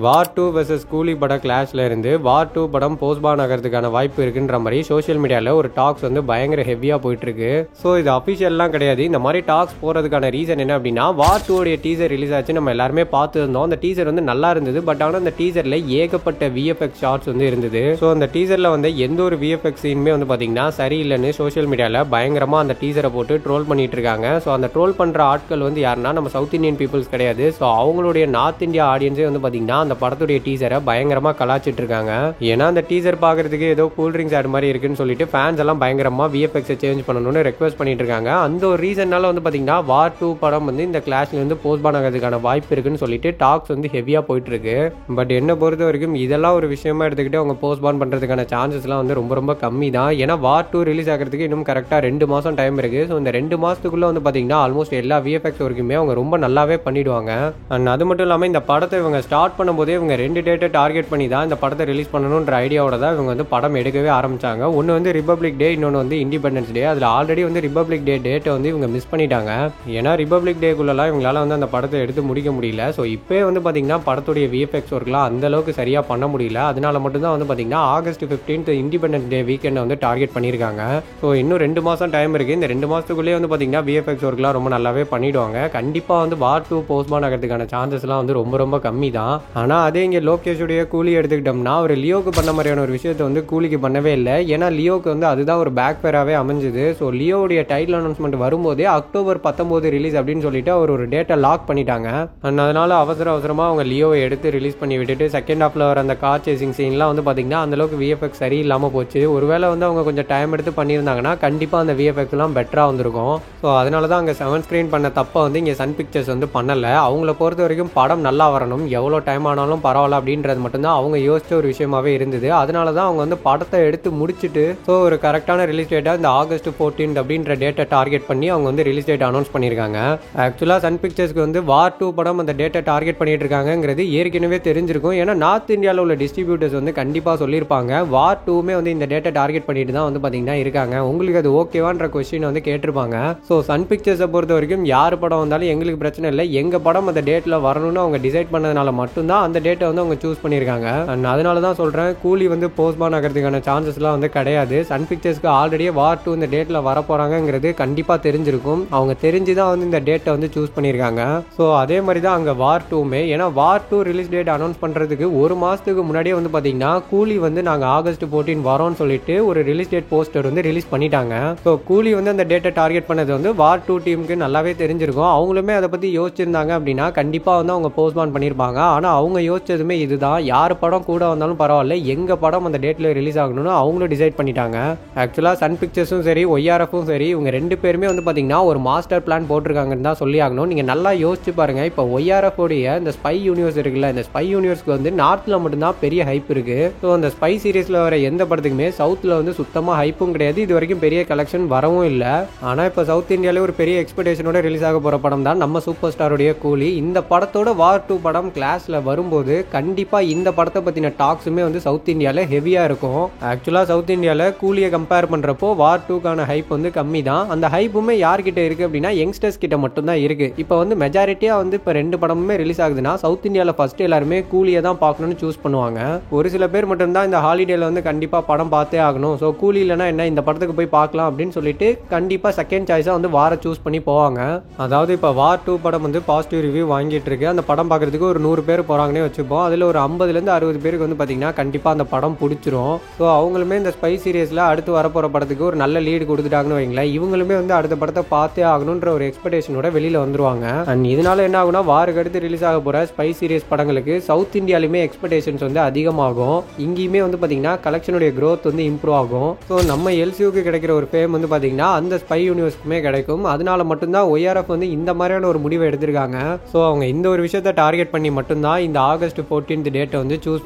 வார் 2 versus கூலி பட கிளாஷ்ல இருந்து வார் 2 படம் போஸ்ட்பான் ஆகிறதுக்கான வாய்ப்பு இருக்குன்ற மாதிரி சோஷியல் மீடியாவில் ஒரு டாக்ஸ் வந்து பயங்கர ஹெவியாக போயிட்டு இருக்கு. ஸோ இது அஃபிஷியல்லாம் கிடையாது. இந்த மாதிரி டாக்ஸ் போகிறதுக்கான ரீசன் என்ன அப்படின்னா, வார் 2 உடைய டீசர் ரிலீஸ் ஆச்சு, நம்ம எல்லாருமே பார்த்து இருந்தோம். அந்த டீசர் வந்து நல்லா இருந்தது. பட் ஆனால் அந்த டீசரில் ஏகப்பட்ட விஎஃப்எக்ஸ் ஷார்ட்ஸ் வந்து இருந்தது. ஸோ அந்த டீசரில் வந்து எந்த ஒரு விஎஃப்எக்ஸ் சீனுமே வந்து பார்த்தீங்கன்னா சரியில்லைன்னு சோஷியல் மீடியாவில் பயங்கரமாக அந்த டீசரை போட்டு ட்ரோல் பண்ணிட்டு இருக்காங்க. ஸோ அந்த ட்ரோல் பண்ணுற ஆட்கள் வந்து யாருன்னா நம்ம சவுத் இந்தியன் பீப்புள்ஸ் கிடையாது. ஸோ அவங்களுடைய நார்த் இந்தியா ஆடியன்ஸே வந்து பார்த்தீங்கன்னா அந்த படத்துடைய டீசரை பயங்கரமா கலாச்சிட்டு இருக்காங்க. ஏன்னா அந்த டீசர் பாக்குறதுக்கு ஏதோ கூல் ட்ரிங்க்ஸ் ஆட் மாதிரி இருக்குன்னு சொல்லிட்டு ஃபேன்ஸ் எல்லாம் பயங்கரமா விஎஃப்எக்ஸ் சேஞ்ச் பண்ணணும்னு ரெக்வெஸ்ட் பண்ணிட்டு இருக்காங்க. அந்த ஒரு ரீசன்னால வந்து பாத்தீங்கன்னா வார் 2 படம் வந்து இந்த கிளாஷ்ல இருந்து போஸ்ட்பான் ஆகிறதுக்கான வாய்ப்பு இருக்குன்னு சொல்லிட்டு டாக்ஸ் வந்து ஹெவியா போயிட்டு இருக்கு. பட் என்ன பொறுத்த வரைக்கும் இதெல்லாம் ஒரு விஷயமா எடுத்துக்கிட்டு அவங்க போஸ்ட்பான் பண்றதுக்கான சான்சஸ் எல்லாம் வந்து ரொம்ப ரொம்ப கம்மி தான். ஏன்னா வார் 2 ரிலீஸ் ஆகிறதுக்கு இன்னும் கரெக்டா 2 மாசம் டைம் இருக்கு. ஸோ இந்த 2 மாசத்துக்குள்ள வந்து பாத்தீங்கன்னா ஆல்மோஸ்ட் எல்லா விஎஃப்எக்ஸ் வரைக்குமே அவங்க ரொம்ப நல்லாவே பண்ணிடுவாங்க. அண்ட் அது மட்டும் இல்லாம இந்த படத்தை இவங்க ஸ்டார்ட் பண்ணும்போதே இவங்க 2 டேட்டை டார்கெட் பண்ணி தான் இந்த படத்தை ரிலீஸ் பண்ணணுன்ற ஐடியாவோட தான் இவங்க வந்து படம் எடுக்கவே ஆரம்பிச்சாங்க. ஒன்று வந்து ரிபப்ளிக் டே, இன்னொன்று வந்து இண்டிபெண்டன்ஸ் டே. அதில் ஆல்ரெடி வந்து ரிபப்ளிக் டே டேட்டை வந்து இவங்க மிஸ் பண்ணிட்டாங்க. ஏன்னா ரிபப்ளிக் டேக்குள்ளலாம் இவங்களால வந்து அந்த படத்தை எடுத்து முடிக்க முடியல. ஸோ இப்போ வந்து பார்த்தீங்கன்னா படத்துடைய விஎஃப்எக்ஸ் ஒர்க்லாம் அந்த அளவுக்கு சரியாக பண்ண முடியல. அதனால மட்டும்தான் வந்து பார்த்தீங்கன்னா ஆகஸ்ட் 15 இண்டிபெண்டன்ஸ் டே வீக்கெண்டை வந்து டார்கெட் பண்ணியிருக்காங்க. ஸோ இன்னும் 2 மாதம் டைம் இருக்குது. இந்த 2 மாதத்துக்குள்ளேயே வந்து பார்த்தீங்கன்னா விஎஃப்எக்ஸ் ஒர்க்லாம் ரொம்ப நல்லாவே பண்ணிடுவாங்க. கண்டிப்பாக வந்து வார் 2 போஸ்ட்பான் ஆகிறதுக்கான சான்சஸ்லாம் வந்து ரொம்ப ரொம்ப கம்மி தான். ஆனால் அதே இங்கே லோகேஷுடைய கூலி எடுத்துக்கிட்டோம்னா ஒரு லியோக்கு பண்ண மாதிரியான ஒரு விஷயத்தை வந்து கூலிக்கு பண்ணவே இல்லை. ஏன்னா லியோக்கு வந்து அதுதான் ஒரு பேக் ஃபேராகவே அமைஞ்சுது. ஸோ லியோவுடைய டைட்டில் அனௌன்ஸ்மெண்ட் வரும்போதே அக்டோபர் 19 ரிலீஸ் அப்படின்னு சொல்லிட்டு அவர் ஒரு டேட்டை லாக் பண்ணிட்டாங்க. அதனால அவசரமாக அவங்க லியோவை எடுத்து ரிலீஸ் பண்ணி விட்டுட்டு செகண்ட் ஹாஃப்ல வர அந்த கார் சேசிங் சீன்லாம் வந்து பார்த்தீங்கன்னா அந்த அளவுக்கு விஎஃப்எக்ஸ் சரி இல்லாமல் போச்சு. ஒருவேளை வந்து அவங்க கொஞ்சம் டைம் எடுத்து பண்ணியிருந்தாங்கன்னா கண்டிப்பாக அந்த விஎஃப்எக்ஸ்லாம் பெட்டராக வந்திருக்கும். ஸோ அதனால தான் அங்கே 7 ஸ்க்ரீன் பண்ண தப்பை வந்து இங்கே சன் பிக்சர்ஸ் வந்து பண்ணலை. அவங்கள பொறுத்த வரைக்கும் படம் நல்லா வரணும், எவ்வளோ டைம் ஆனாலும் பரவாயில்ல அப்படின்றது மட்டும்தான் அவங்க யோசிச்ச ஒரு விஷயமாவே இருந்தது. அதனால தான் அவங்க வந்து படத்தை எடுத்து முடிச்சுட்டு ஸோ ஒரு கரெக்டான ரிலீஸ் டேட்டா இந்த ஆகஸ்ட் 14 அப்படின்ற டேட்டை டார்கெட் பண்ணி அவங்க வந்து ரிலீஸ் டேட் அனௌன்ஸ் பண்ணியிருக்காங்க. ஆக்சுவலாக சன் பிக்சர்ஸ்க்கு வந்து வார் 2 படம் அந்த டேட்டை டார்கெட் பண்ணிட்டு இருக்காங்கிறது ஏற்கனவே தெரிஞ்சிருக்கும். ஏன்னா நார்த் இந்தியாவில் உள்ள டிஸ்ட்ரிபியூட்டர்ஸ் வந்து கண்டிப்பாக சொல்லியிருப்பாங்க வார் 2மே வந்து இந்த டேட்டை டார்கெட் பண்ணிட்டு தான் வந்து பார்த்தீங்கன்னா இருக்காங்க, உங்களுக்கு அது ஓகேவான்ற கொஸ்டின் வந்து கேட்டிருப்பாங்க. ஸோ சன் பிக்சர்ஸை பொறுத்த வரைக்கும் யார் படம் வந்தாலும் எங்களுக்கு பிரச்சனை இல்லை, எங்கள் படம் அந்த டேட்டில் வரணும்னு அவங்க டிசைட் பண்ணதுனால மட்டும்தான் அந்த டேட்டை வந்து அவங்க சூஸ் பண்ணியிருக்காங்க. அதனால தான் சொல்கிறேன் கூலி வந்து போஸ்ட்பான் ஆகிறதுக்கான சான்சஸ்லாம் வந்து கிடையாது. சன் பிக்சர்ஸ்க்கு ஆல்ரெடியே வார் 2 இந்த டேட்டில் வரப்போகிறாங்கிறது கண்டிப்பாக தெரிஞ்சிருக்கும். அவங்க தெரிஞ்சு தான் வந்து இந்த டேட்டை வந்து சூஸ் பண்ணியிருக்காங்க. ஸோ அதே மாதிரி தான் அங்கே வார் 2மே. ஏன்னா வார் 2 ரிலீஸ் டேட் அனௌன்ஸ் பண்ணுறதுக்கு ஒரு மாதத்துக்கு முன்னாடியே வந்து பார்த்தீங்கன்னா கூலி வந்து நாங்கள் ஆகஸ்ட் 14 வரோம்னு சொல்லிட்டு ஒரு ரிலீஸ் டேட் போஸ்டர் வந்து ரிலீஸ் பண்ணிட்டாங்க. ஸோ கூலி வந்து அந்த டேட்டை டார்கெட் பண்ணது வந்து வார் 2 டீமுக்கு நல்லாவே தெரிஞ்சிருக்கும். அவங்களுமே அதை பற்றி யோசிச்சிருந்தாங்க அப்படின்னா கண்டிப்பாக வந்து அவங்க போஸ்ட்பான் பண்ணியிருப்பாங்க. ஆனால் அவங்க யோசிச்சதுமே இதுதான், யார் படம் கூட வந்தாலும் பரவாயில்ல, எங்க படம் அந்த டேட்ல ரிலீஸ் ஆகணும்னு அவங்களும் டிசைட் பண்ணிட்டாங்க. ஆக்சுவலா சன் பிக்சர்ஸும் சரி ஒய்ஆர்எஃப்பும் சரி இவங்க 2 பேருமே வந்து பாத்தீங்கன்னா ஒரு மாஸ்டர் பிளான் போட்டிருக்காங்கன்னு தான் சொல்லி ஆகணும். நீங்க நல்லா யோசிச்சு பாருங்க. இப்போ ஒய்ஆர்எஃப் உடைய இந்த ஸ்பை யூனிவர்ஸ் இருக்குல்ல, இந்த ஸ்பை யூனிவர்ஸ்க்கு வந்து நார்த்ல மட்டும்தான் பெரிய ஹைப் இருக்கு. ஸோ அந்த ஸ்பை சீரீஸ்ல வர எந்த படத்துக்குமே சவுத்ல வந்து சுத்தமா ஹைப்பும் கிடையாது, இது வரைக்கும் பெரிய கலெக்ஷன் வரவும் இல்லை. ஆனா இப்போ சவுத் இந்தியாவில ஒரு பெரிய எக்ஸ்பெக்டேஷனோட ரிலீஸ் ஆக போற படம் தான் நம்ம சூப்பர் ஸ்டாருடைய கூலி. இந்த படத்தோட வார் 2 படம் கிளாஸ்ல வரும்போது கண்டிப்பா இந்த படத்தை பத்தின டாக்ஸுமே வந்து சவுத் இந்தியாவில் ஹெவியா இருக்கும். ஆக்சுவலா சவுத் இந்தியாவில் கூலியை கம்பேர் பண்றப்போ வார் 2க்கான ஹைப் வந்து கம்மி தான். அந்த ஹைப்புமே யார்கிட்ட இருக்கு அப்படின்னா யங்ஸ்டர்ஸ் கிட்ட மட்டும் தான் இருக்கு. இப்போ வந்து மெஜாரிட்டியா வந்து இப்போ 2 படமுமே ரிலீஸ் ஆகுதுன்னா சவுத் இந்தியாவில் ஃபர்ஸ்ட் எல்லாருமே கூலியை தான் பார்க்கணும்னு சூஸ் பண்ணுவாங்க. ஒரு சில பேர் மட்டும் தான் இந்த ஹாலிடேல வந்து கண்டிப்பா படம் பார்த்தே ஆகணும், ஸோ கூலி இல்லைன்னா என்ன இந்த படத்துக்கு போய் பார்க்கலாம் அப்படின்னு சொல்லிட்டு கண்டிப்பா செகண்ட் சாய்ஸா வந்து வார சூஸ் பண்ணி போவாங்க. அதாவது இப்போ வார் 2 படம் வந்து பாசிட்டிவ் ரிவ்யூ வாங்கிட்டு இருக்கு. அந்த படம் பார்க்கறதுக்கு ஒரு 100 பேர் போறாங்கன்னே வச்சுப்போம். அதுல ஒரு 50லேருந்து 60 பேருக்கு வந்து பாத்தீங்கன்னா கண்டிப்பா அந்த படம் பிடிச்சிரும். ஸோ அவங்களுமே இந்த ஸ்பை சீரியஸ்ல அடுத்து வரப்போற படத்துக்கு ஒரு நல்ல லீடு கொடுத்துட்டாங்கன்னு வைங்களேன், இவங்களுமே வந்து அடுத்த படத்தை பார்த்தே ஆகணுன்ற ஒரு எக்ஸ்பெக்டேஷனோட வெளியில வந்துருவாங்க. அண்ட் இதனால என்ன ஆகுனா வாருக்கு அடுத்து ரிலீஸ் ஆக போற ஸ்பை சீரியஸ் படங்களுக்கு சவுத் இந்தியாலுமே எக்ஸ்பெக்டேஷன்ஸ் வந்து அதிகமாகும். இங்கேயுமே வந்து பாத்தீங்கன்னா கலெக்ஷனுடைய growth வந்து இம்ப்ரூவ் ஆகும். ஸோ நம்ம எல்சியூக்கு கிடைக்கிற ஒரு ஃபேம் வந்து பாத்தீங்கன்னா அந்த ஸ்பை யூனிவர்ஸ்க்குமே கிடைக்கும். அதனால மட்டும்தான் ஒய்ஆர்எஃப் வந்து இந்த மாதிரியான ஒரு முடிவை எடுத்திருக்காங்க. ஸோ அவங்க இந்த ஒரு விஷயத்தை டார்கெட் பண்ணி மட்டும்தான் இந்த ஆகஸ்ட் 14 டேட்டை வந்து சூஸ்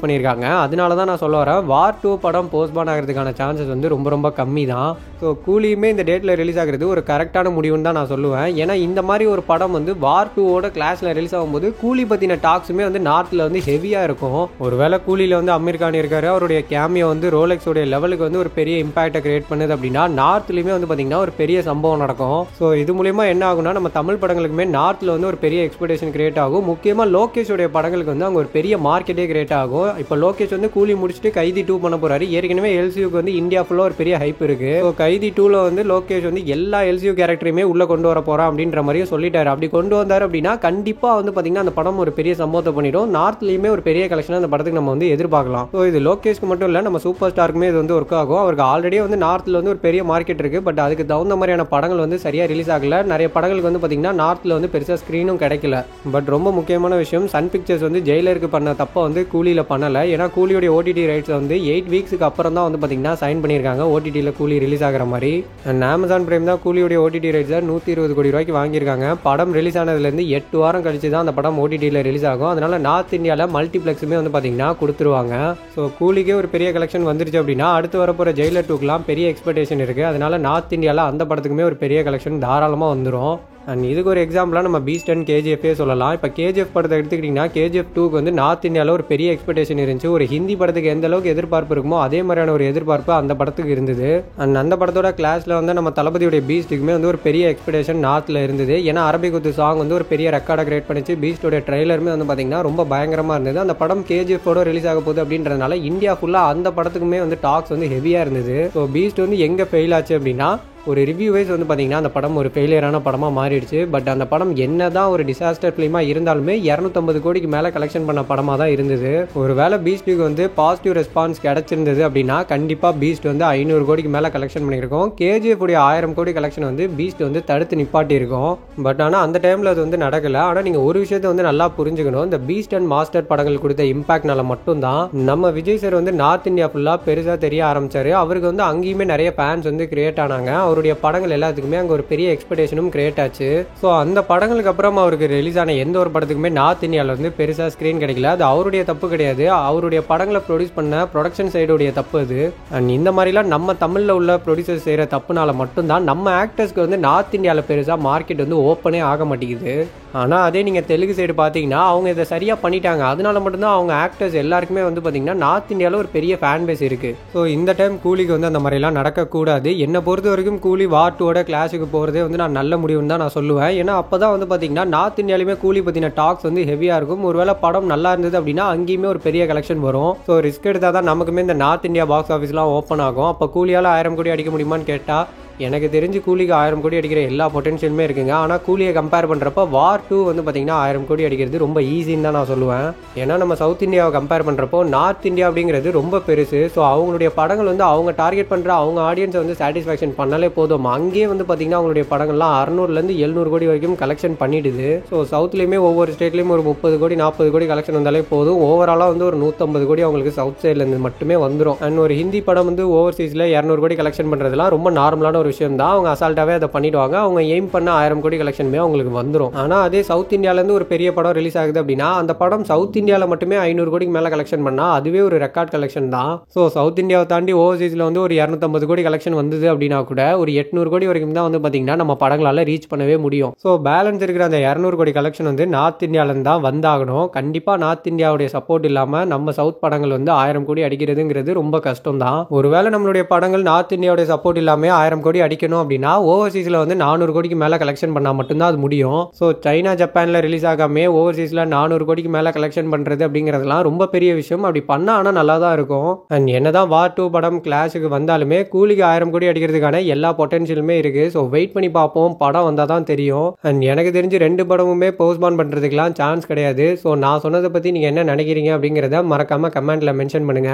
பண்ணியிருக்காங்க. அதனால தான் நான் சொல்ல வரேன் வார் 2 படம் போஸ்ட்பான் ஆகிறதுக்கான சான்சஸ் வந்து ரொம்ப ரொம்ப கம்மி தான். ஸோ கூலியுமே இந்த டேட்டில் ரிலீஸ் ஆகிறது ஒரு கரெக்டான முடிவுன்னு தான் நான் சொல்லுவேன். ஏன்னா இந்த மாதிரி ஒரு படம் வந்து வார் 2ஓட கிளாஸில் ரிலீஸ் ஆகும்போது கூலி பற்றின டாக்ஸுமே வந்து நார்த்தில் வந்து ஹெவியாக இருக்கும். ஒருவேளை கூலியில் வந்து அமீர் கான் இருக்காரு, அவருடைய கேமியோ வந்து ரோலெக்ஸோடைய லெவலுக்கு வந்து ஒரு பெரிய இம்பாக்டை கிரியேட் பண்ணுது அப்படின்னா நார்த்லையுமே வந்து பார்த்தீங்கன்னா ஒரு பெரிய சம்பவம் நடக்கும். ஸோ இது மூலமா என்ன ஆகும்னா நம்ம தமிழ் படங்களுக்குமே நார்த்தில் வந்து ஒரு பெரிய எக்ஸ்பெக்டேஷன் கிரியேட் ஆகும். முக்கியமாக லோகேஷோடைய படங்களுக்கு வந்து அங்கே ஒரு பெரிய மார்க்கெட்டே கிரியேட் ஆகும். இப்போ லோகேஷ் வந்து கூலி முடிச்சுட்டு கைதி 2 பண்ண போறாரு. ஏற்கனவே எல்சியூக்கு வந்து இந்தியா ஃபுல்லாக ஒரு பெரிய ஹைப் இருக்கு. ஸோ கைதி 2ல வந்து லோகேஷ் வந்து எல்லா எல்சியூ கேரக்டரையுமே உள்ள கொண்டு வர போறான் அப்படின்ற மாதிரியும் சொல்லிட்டாரு. அப்படி கொண்டு வந்தாரு அப்படின்னா கண்டிப்பா வந்து பாத்தீங்கன்னா அந்த படம் ஒரு பெரிய சம்பவத்தை பண்ணிடும். நார்த்லயுமே ஒரு பெரிய கலெக்ஷன் அந்த படத்துக்கு நம்ம வந்து எதிர்பார்க்கலாம். ஸோ இது லோகேஷ்க்கு மட்டும் இல்ல, நம்ம சூப்பர் ஸ்டாருக்குமே இது வந்து ஒர்க் ஆகும். அவருக்கு ஆல்ரெடி வந்து நார்த்ல வந்து ஒரு பெரிய மார்க்கெட் இருக்கு. பட் அதுக்கு தகுந்த மாதிரியான படங்கள் வந்து சரியா ரிலீஸ் ஆகல. நிறைய படங்களுக்கு வந்து பாத்தீங்கன்னா நார்த்ல வந்து பெருசா ஸ்கிரீனும் கிடைக்கல. பட் ரொம்ப முக்கியமான விஷயம், சன் பிக்சர்ஸ் வந்து ஜெயிலருக்கு பண்ண தப்ப வந்து கூலியில பண்ணல. ஏன்னா கூலியோட ஓடிடி ரைட்ஸ் வந்து 8 வீக்ஸ்க்கு அப்புறம் தான் வந்து பாத்தீங்கன்னா சைன் பண்ணியிருக்காங்க ஓடிடியில் கூலி ரிலீஸ் ஆகிற மாதிரி. அண்ட் அமேசான் பிரைம் தான் கூலியோட ஓடிடி ரைட்ஸை 120 கோடி ரூபாய்க்கு வாங்கியிருக்காங்க. படம் ரிலீஸ் ஆனதுலேருந்து 8 வாரம் கழிச்சு தான் அந்த படம் ஓடிடியில் ரிலீஸ் ஆகும். அதனால நார்த் இந்தியாவில் மல்டிப்ளெக்ஸுமே வந்து பார்த்தீங்கன்னா கொடுத்துருவாங்க. ஸோ கூலிக்கே ஒரு பெரிய கலெக்ஷன் வந்துருச்சு அப்படின்னா அடுத்து வரப்போகிற ஜெயிலர் 2க்குலாம் பெரிய எக்ஸ்பெக்டேஷன் இருக்குது. அதனால நார்த் இந்தியாவில் அந்த படத்துக்குமே ஒரு பெரிய கலெக்ஷன் தாராளமாக வந்துடும். அண்ட் இதுக்கு ஒரு எக்ஸாம்பிளாக நம்ம பீஸ்ட் அண்ட் கேஜிஎஃபே சொல்லலாம். இப்போ கேஜிஎஃப் படத்தை எடுத்துக்கிட்டிங்கன்னா கேஜிஎஃப் 2க்கு வந்து நார்த் இந்தியாவில் ஒரு பெரிய எக்ஸ்பெக்டேஷன் இருந்துச்சு. ஒரு ஹிந்தி படத்துக்கு எந்த அளவுக்கு எதிர்பார்ப்பு இருக்குமோ அதே மாதிரியான ஒரு எதிர்பார்ப்பு அந்த படத்துக்கு இருந்தது. அண்ட் அந்த படத்தோட கிளாஸில் வந்து நம்ம தளபதியுடைய பீஸ்ட்டுக்குமே வந்து ஒரு பெரிய எக்ஸ்பெக்டேஷன் நார்த்தில் இருந்தது. ஏன்னா அரபிக் குத்து சாங் வந்து ஒரு பெரிய ரெக்கார்டை கிரியேட் பண்ணிச்சு. பீஸ்டோட ட்ரெய்லருமே வந்து பார்த்தீங்கன்னா ரொம்ப பயங்கரமாக இருந்தது. அந்த படம் கேஜிஎஃபோட ரிலீஸ் ஆக போகுது அப்படின்றதுனால இந்தியா ஃபுல்லாக அந்த படத்துக்குமே வந்து டாக்ஸ் வந்து ஹெவியாக இருந்தது. ஸோ பீஸ்ட் வந்து எங்கே ஃபெயில் ஆச்சு அப்படின்னா ஒரு ரிவ்யூ வைஸ் வந்து பார்த்தீங்கன்னா அந்த படம் ஒரு ஃபெயிலியரான படமாக மாறிடுச்சு. பட் அந்த படம் என்ன தான் ஒரு டிசாஸ்டர் ஃபிலிமாக இருந்தாலுமே 250 கோடிக்கு மேலே கலெக்ஷன் பண்ண படமாக தான் இருந்தது. ஒரு வேளை பீஸ்ட்டுக்கு வந்து பாசிட்டிவ் ரெஸ்பான்ஸ் கிடச்சிருந்தது அப்படின்னா கண்டிப்பாக பீஸ்ட் வந்து 500 கோடிக்கு மேலே கலெக்ஷன் பண்ணியிருக்கோம். கேஜிஎஃப் உடைய 1000 கோடி கலெக்ஷன் வந்து பீஸ்ட் வந்து தடுத்து நிப்பாட்டி இருக்கும். பட் ஆனால் அந்த டைமில் அது வந்து நடக்கலை. ஆனால் நீங்கள் ஒரு விஷயத்தை வந்து நல்லா புரிஞ்சுக்கணும், இந்த பீஸ்ட் அண்ட் மாஸ்டர் படங்கள் கொடுத்த இம்பாக்ட்னால மட்டும்தான் நம்ம விஜய் சார் வந்து நார்த் இந்தியா ஃபுல்லாக பெருசாக தெரிய ஆரம்பிச்சாரு. அவருக்கு வந்து அங்கேயுமே நிறைய ஃபேன்ஸ் வந்து கிரியேட் ஆனாங்க. அவருடைய படங்கள் எல்லாத்துக்குமே அங்கே ஒரு பெரிய எக்ஸ்பெக்டேஷனும் கிரியேட் ஆச்சு. ஸோ அந்த படங்களுக்கு அப்புறம் அவருக்கு ரிலீஸ் ஆன எந்த ஒரு படத்துக்குமே நார்த் இந்தியாவில் வந்து பெருசாக ஸ்க்ரீன் கிடைக்கல. அது அவருடைய தப்பு கிடையாது, அவருடைய படங்களை ப்ரொடியூஸ் பண்ண ப்ரொடக்ஷன் சைடுடைய தப்பு அது. அண்ட் இந்த மாதிரிலாம் நம்ம தமிழில் உள்ள ப்ரொடியூசர்ஸ் செய்கிற தப்புனால மட்டும்தான் நம்ம ஆக்டர்ஸ்க்கு வந்து நார்த் இந்தியாவில் பெருசாக மார்க்கெட் வந்து ஓப்பனே ஆக மாட்டேங்குது. ஆனால் அதே நீங்கள் தெலுங்கு சைடு பார்த்தீங்கன்னா அவங்க இதை சரியாக பண்ணிட்டாங்க. அதனால மட்டும்தான் அவங்க ஆக்டர்ஸ் எல்லாருக்குமே வந்து பார்த்தீங்கன்னா நார்த் இந்தியாவில் ஒரு பெரிய ஃபேன் பேஸ் இருக்குது. ஸோ இந்த டைம் கூலிக்கு வந்து அந்த மாதிரிலாம் நடக்கக்கூடாது. என்னை பொறுத்த வரைக்கும் கூலி வார் 2 கிளாஸுக்கு போகிறதே வந்து நான் நல்ல முடிவுன்னு தான் நான் சொல்லுவேன். ஏன்னா அப்போ தான் வந்து பார்த்தீங்கன்னா நார்த் இந்தியாலுமே கூலி பற்றின டாக்ஸ் வந்து ஹெவியாக இருக்கும். ஒருவேளை படம் நல்லா இருந்தது அப்படின்னா அங்கேயுமே ஒரு பெரிய கலெக்ஷன் வரும். ஸோ ரிஸ்க் எடுத்தால் தான் நமக்குமே இந்த நார்த் இந்தியா பாக்ஸ் ஆஃபீஸ்லாம் ஓப்பன் ஆகும். அப்போ கூலியால் 1000 கோடி அடிக்க முடியுமான்னு கேட்டால் எனக்கு தெரிஞ்சு கூலிக்கு 1000 கோடி அடிக்கிற எல்லா பொட்டன்ஷியலுமே இருக்குங்க. ஆனால் கூலியை கம்பேர் பண்ணுறப்ப வார் 2 வந்து பார்த்தீங்கன்னா 1000 கோடி அடிக்கிறது ரொம்ப ஈஸின்னு தான் நான் சொல்லுவேன். ஏன்னா நம்ம சவுத் இந்தியாவை கம்பேர் பண்ணுறப்போ நார்த் இந்தியா அப்படிங்கிறது ரொம்ப பெருசு. ஸோ அவங்களுடைய படங்கள் வந்து அவங்க டார்கெட் பண்ணுற அவங்க ஆடியன்ஸை வந்து சாட்டிஸ்ஃபேக்ஷன் பண்ணாலே போதும். அங்கேயே வந்து பார்த்தீங்கன்னா அவங்களுடைய படங்கள்லாம் 600லேருந்து 700 கோடி வரைக்கும் கலெக்ஷன் பண்ணிடுது. ஸோ சவுத்லேயுமே ஒவ்வொரு ஸ்டேட்லேயும் ஒரு 30 கோடி 40 கோடி கலெக்ஷன் வந்தாலே போதும். ஓவராலாக வந்து ஒரு 150 கோடி அவங்களுக்கு சவுத் சைட்லேருந்து மட்டுமே வந்துடும். அண்ட் ஒரு ஹிந்தி படம் வந்து ஓவர்சீஸில் 200 கோடி கலெக்ஷன் பண்ணுறதுலாம் ரொம்ப நார்மலான ஒரு விஷயம் தான். அவங்க அசால்ட்டாவே அதை பண்ணிடுவாங்க. அவங்க எய்ம் பண்ண 1000 கோடி கலெக்ஷனுமே அவங்களுக்கு வந்துடும். ஆனால் அதே சவுத் இந்தியாவிலேருந்து ஒரு பெரிய படம் ரிலீஸ் ஆகுது அப்படின்னா அந்த படம் சவுத் இந்தியாவில் மட்டுமே 500 கோடிக்கு மேலே கலெக்ஷன் பண்ணால் அதுவே ஒரு ரெக்கார்ட் கலெக்ஷன் தான். ஸோ சவுத் இந்தியாவை தாண்டி ஓவர்சீஸில் வந்து ஒரு 250 கோடி கலெக்ஷன் வந்தது அப்படின்னா கூட ஒரு 800 கோடி வரைக்கும் தான் வந்து பார்த்தீங்கன்னா நம்ம படங்களால் ரீச் பண்ணவே முடியும். ஸோ பேலன்ஸ் இருக்கிற அந்த 200 கோடி கலெக்ஷன் வந்து நார்த் இந்தியாவிலேருந்து தான் வந்தாகணும். கண்டிப்பாக நார்த் இந்தியாவுடைய சப்போர்ட் இல்லாமல் நம்ம சவுத் படங்கள் வந்து 1000 கோடி அடிக்கிறதுங்கிறது ரொம்ப கஷ்டம் தான். ஒருவேளை நம்மளுடைய படங்கள் நார்த் இந்தியாவுடைய சப்போர்ட் இல்லாமல் 1000 கோடி அடிக்கணும் அப்படின்னா ஓவர்சீஸ்ல வந்து 400 கோடிக்கு மேல கலெக்ஷன் பண்ணா மட்டும்தான் அது முடியும். ஸோ சைனா ஜப்பான்ல ரிலீஸ் ஆகாமே ஓவர்சீஸ்ல 400 கோடிக்கு மேல கலெக்ஷன் பண்றது அப்படிங்கிறதுலாம் ரொம்ப பெரிய விஷயம். அப்படி பண்ணா ஆனா நல்லா தான் இருக்கும். அண்ட் என்னதான் வார் 2 படம் கிளாஸுக்கு வந்தாலுமே கூலிக்கு 1000 கோடி அடிக்கிறதுக்கான எல்லா பொட்டன்ஷியலுமே இருக்கு. ஸோ வெயிட் பண்ணி பார்ப்போம், படம் வந்தா தான் தெரியும். அண்ட் எனக்கு தெரிஞ்சு 2 படமுமே போஸ்ட்பான் பண்றதுக்குலாம் சான்ஸ் கிடையாது. ஸோ நான் சொன்னதை பத்தி நீங்க என்ன நினைக்கிறீங்க அப்படிங்கிறத மறக்காம கமெண்ட்ல மென்ஷன் பண்ணுங்க.